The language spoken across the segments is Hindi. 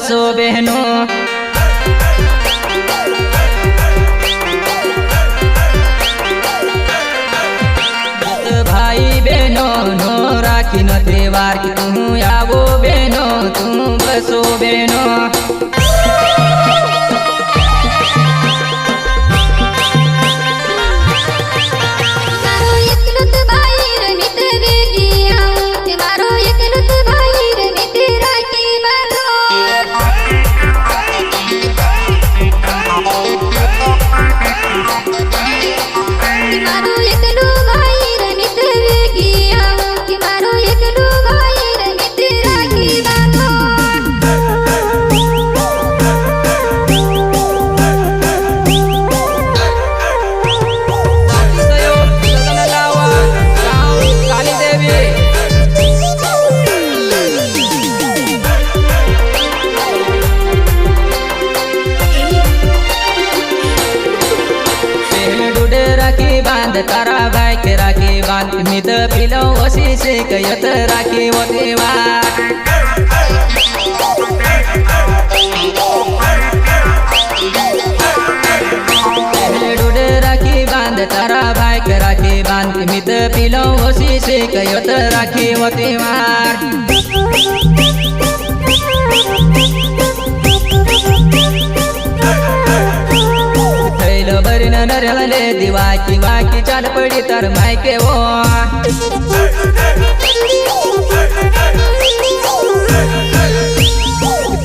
बसो बहनों। भाई बहनों नो राखी न त्योहार की तू आवो बहनों तू बसो बहनों। तारा भाई के राखी बांध मित पिलो वसी से कयत राखी वो त्योहार। डूडे राखी बांध तारा भाई के राखी बांध मित पिलो वसी से कयत राखी वो त्योहार। बरी नरले दिवा की वाकी चाल पड़ी तर मायके वो।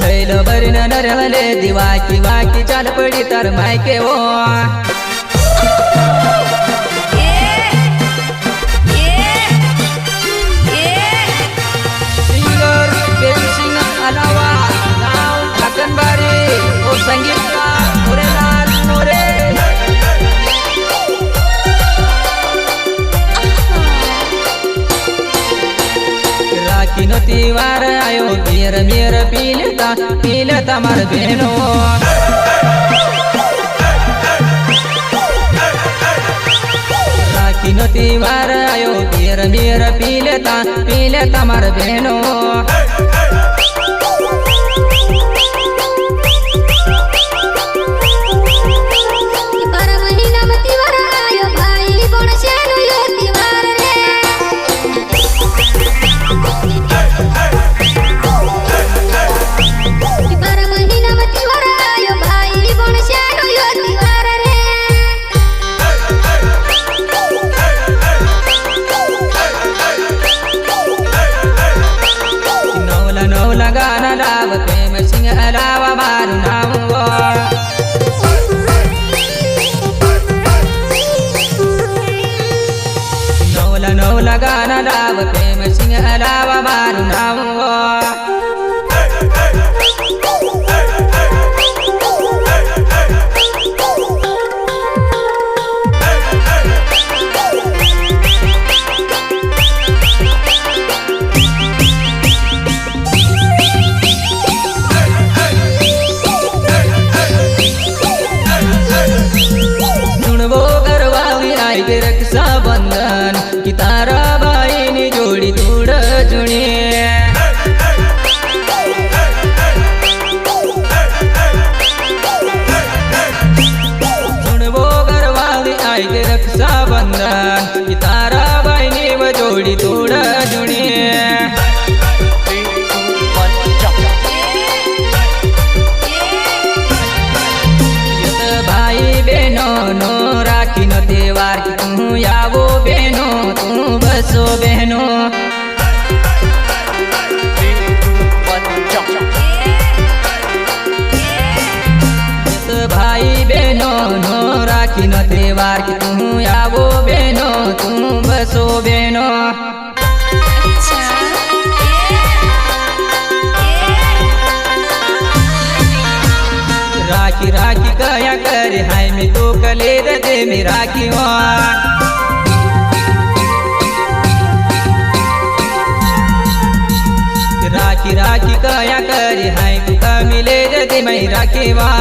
थैलो बरी नरले दिवा की वाकी चाल पड़ी तर मायके वो। सिंगर बेबी सिंगर अलावा नाम अकनबारी और संगीत का मुरेलाल मोरे। राखी नो त्योहार आयो मेर मेर पीलता मार बहनों। राखी नो त्योहार आयो मेर मेर पीलता मार बहनों। गाना लाव प्रेम सिंह अलावा मारू नाम वो। नौला गाना लाव प्रेम सिंह अलावा मारू नाम वो। रक्षा बंधन की तारा भाई ने जोड़ी तोड़ जुड़ी। सुनबो घरवाली आई के रक्षा बंधन की तारा भाई ने वो जोड़ी तोड़ जुड़ी। भाई बहनों नो राखी नो त्योहार की तू आवो बहनों तू बसो बहनों। भाई बहनों नो राखी नो त्योहार की तू आवो बहनों तू बसो बहनों। राखी राखी कया कर हाय में तो कले दे में राखी हो। राखी राखी कया कर हाय तू का मिले दे में राखी वा।